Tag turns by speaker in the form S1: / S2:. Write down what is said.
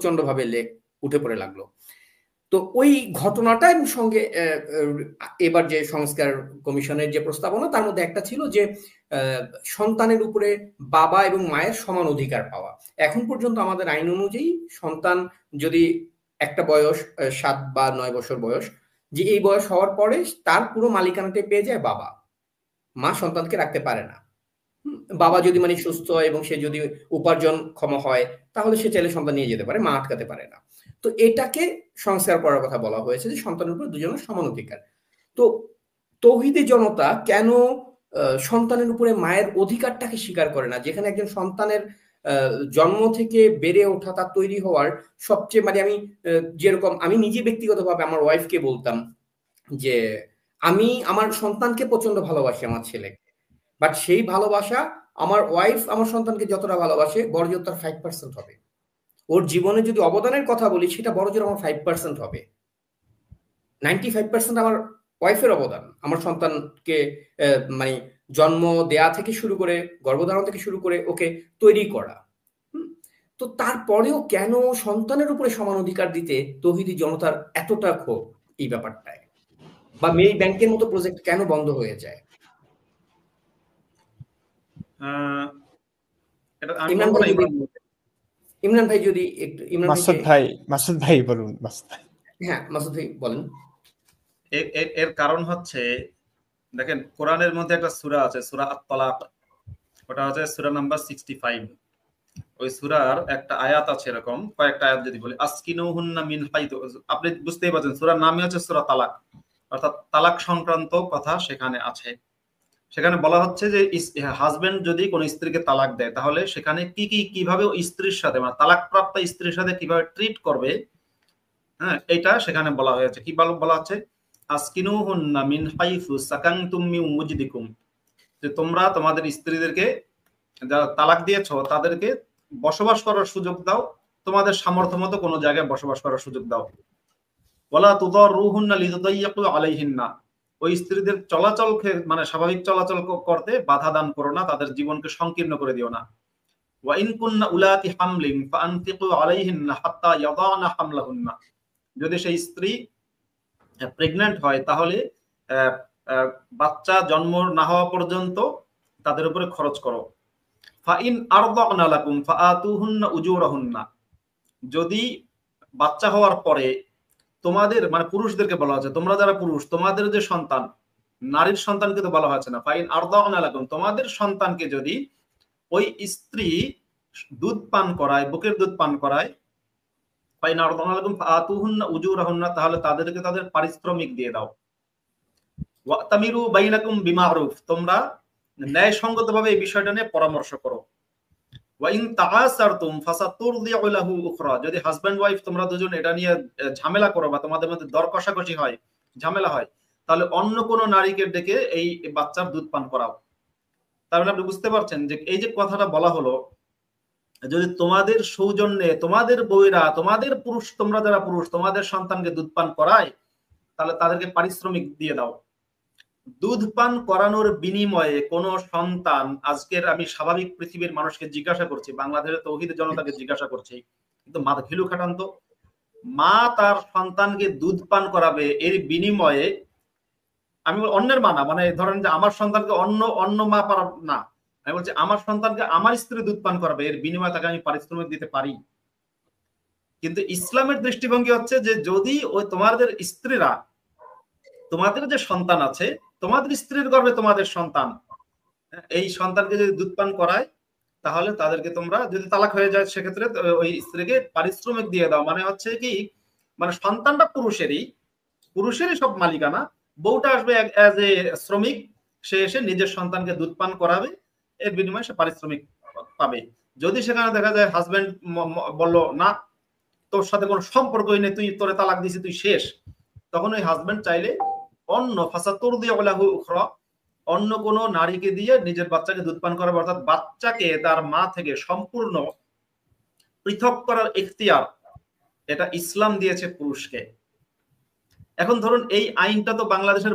S1: প্রচন্ডভাবে উঠে পড়ে লাগলো। তো ওই ঘটনাটার সঙ্গে এবার যে সংস্কার কমিশনের যে প্রস্তাবনা তার মধ্যে একটা ছিল যে সন্তানের উপরে বাবা এবং মায়ের সমান অধিকার পাওয়া। এখন পর্যন্ত আমাদের আইন অনুযায়ী সন্তান যদি একটা বয়স 7 বা 9 বছর বয়স, যে এই বয়স হওয়ার পরে তার পুরো মালিকানাটা পেয়ে যায় বাবা, মা সন্তানকে রাখতে পারে না। বাবা যদি মানে সুস্থ হয় এবং সে যদি উপার্জনক্ষম হয় তাহলে সে চাইলে সন্তান নিয়ে যেতে পারে, মা আটকাতে পারে না। তো এটাকে সংস্কার করার কথা বলা হয়েছে যে সন্তানের উপর দুজনের সমান অধিকার। তো তৌহিদি জনতা কেন সন্তানের উপরে মায়ের অধিকারটাকে স্বীকার করে না, যেখানে একজন সন্তানের জন্ম থেকে বেড়ে ওঠা, তার তৈরি হওয়ার সবচেয়ে মানে আমি যেরকম আমি নিজে ব্যক্তিগতভাবে আমার ওয়াইফকে বলতাম যে আমি আমার সন্তানকে প্রচন্ড ভালোবাসি আমার ছেলেকে, বাট সেই ভালোবাসা আমার ওয়াইফ আমার সন্তানকে যতটা ভালোবাসে বড় জোর তার 5% হবে। ওর জীবনে যদি অবদানের কথা বলি সেটা বড় জোর আমার 5% হবে। 95% আমার ওয়াইফের অবদান আমার সন্তানকে মানে জন্ম দেয়া থেকে শুরু করে, গর্ভধারণ থেকে শুরু করে ওকে তৈরি করা। তো তারপরেও কেন সন্তানের উপরে সমান অধিকার দিতে তৌহিদি জনতার এতটা ক্ষোভ এই ব্যাপারটায়, বা মেরি ব্যাংকের মতো প্রজেক্ট কেন বন্ধ হয়ে যায়? ইমরান ভাই যদি একটু,
S2: মাসুদ ভাই বলুন।
S1: হ্যাঁ মাসুদ ভাই বলেন।
S3: এর কারণ হচ্ছে দেখেন কোরআনের মধ্যে একটা সূরা আছে, সূরা আত-তালাক, ওটা হচ্ছে সূরা নাম্বার 65। ওই সূরার একটা আয়াত আছে, এরকম কয়েকটা আয়াত যদি বলি, আসকিনুহুন্না মিন হাইতু, আপনি বুঝতেই পারছেন সূরার নামই হচ্ছে সূরা তালাক, অর্থাৎ তালাক সংক্রান্ত কথা সেখানে আছে। সেখানে বলা হচ্ছে যে হাজবেন্ড যদি কোনো স্ত্রীকে তালাক দেয় তাহলে সেখানে কিভাবে স্ত্রীর সাথে, মানে তালাকপ্রাপ্ত স্ত্রীর সাথে কিভাবে ট্রিট করবে, হ্যাঁ এটা সেখানে বলা হয়েছে। কি বলা হচ্ছে, আসকিনুহুন্না মিন হাইসু সাকানতুম মিন মুজদিকুম, যে তোমরা তোমাদের স্ত্রীদেরকে যারা তালাক দিয়েছো তাদেরকে বসবাস করার সুযোগ দাও, তোমাদের সামর্থ্য মতো কোনো জায়গায় বসবাস করার সুযোগ দাও। ওয়ালা তুদাররুহুন্না লিতুদাইয়িকু আলাইহিন্না, ওই স্ত্রীদের চলাচল মানে স্বাভাবিক চলাচল করতে বাধা দান করো না, তাদের জীবনকে সংকীর্ণ করে দিও না। ওয়া ইন কুননা উলাতি হামলিন ফাআনফিকু আলাইহিন্না হাত্তা ইয়াদানা হামলাহুন্না, যদি সেই স্ত্রী প্রেগন্যান্ট হয় তাহলে বাচ্চা জন্ম না হওয়া পর্যন্ত তাদের উপরে খরচ করো। ফাইন আরদানা লাকুম ফাআতুহুন্না উজুরাহুন্না, যদি বাচ্চা হওয়ার পরে তোমাদের মানে পুরুষদেরকে বলা হচ্ছে, তোমরা যারা পুরুষ তোমাদের যে সন্তান, নারীর সন্তানকে তো বলা হচ্ছে না, ফাইন আরদানা লাকুম, তোমাদের সন্তানকে যদি ওই স্ত্রী দুধ পান করায়, বুকের দুধ পান করায়, ফাইন আরদানা লাকুম ফাআতুহুন্না উজুরাহুন্না, তাহলে তাদেরকে তাদের পারিশ্রমিক দিয়ে দাও। ওয়াতামিরু বাইনাকুম বিমারুফ, তোমরা ন্যায়সঙ্গতভাবে এই বিষয়টা নিয়ে পরামর্শ করো। ওয়া ইন তাআসারতুম ফাসাতুরদিউ লাহু উখরা, যদি হাজবেন্ড ওয়াইফ তোমরা দুজন এটা নিয়ে ঝামেলা করো বা তোমাদের মধ্যে দর কষাকষি হয়, ঝামেলা হয়, তাহলে অন্য কোন নারীকে ডেকে এই বাচ্চার দুধ পান করাও। তার মানে আপনি বুঝতে পারছেন যে এই যে কথাটা বলা হলো, যদি তোমাদের সৌজন্যে তোমাদের বউয়েরা, তোমাদের পুরুষ, তোমরা যারা পুরুষ তোমাদের সন্তানকে দুধ পান করায় তাহলে তাদেরকে পারিশ্রমিক দিয়ে দাও। দুধ পান করানোর বিনিময়ে কোন সন্তান, আজকের আমি স্বাভাবিক পৃথিবীর মানুষকে জিজ্ঞাসা করছি, বাংলাদেশের তৌহিদের জনতাকে জিজ্ঞাসা করছি, কিন্তু মাথা ঘিলু খাটান্ত, মা তার সন্তানকে দুধ পান করাবে, এর বিনিময়ে আমি অন্যের মা না, মানে ধরেন যে আমার সন্তানকে অন্য মা পারা না, আমি বলছি আমার সন্তানকে আমার স্ত্রী দুধ পান করাবে, এর বিনিময়ে তাকে আমি পারিশ্রমিক দিতে পারি। কিন্তু ইসলামের দৃষ্টিভঙ্গি হচ্ছে যে যদি ওই তোমাদের স্ত্রীরা, তোমাদের যে সন্তান আছে, তোমাদের স্ত্রীর গর্ভে তোমাদের সন্তান, এই সন্তানকে যদি দুধ পান করায় তাহলে তাদেরকে তোমরা, যদি তালাক হয়ে যায় সেক্ষেত্রে ওই স্ত্রীকে পারিশ্রমিক দিয়ে দাও। মানে হচ্ছে কি, মানে সন্তানটা পুরুষেরই সব মালিকানা, বউটা আসবে অ্যাজ এ শ্রমিক, সে এসে নিজের সন্তানকে দুধ পান করাবে, এর বিনিময়ে সে পারিশ্রমিক পাবে। যদি সেখানে দেখা যায় হাজবেন্ড বলল না তোর সাথে কোনো সম্পর্কই নেই, তুই তোরে তালাক দিছি, তুই শেষ, তখন ওই হাজবেন্ড চাইলে অন্য ফাসাতুরদিউ লাহু উখরা, অন্য কোন নারীকে দিয়ে নিজের বাচ্চাকে দুধ পান করাবে, অর্থাৎ বাচ্চাকে তার মা থেকে সম্পূর্ণ পৃথক করার এখতিয়ার এটা ইসলাম দিয়েছে পুরুষকে। এখন ধরুন এই আইনটা তো বাংলাদেশের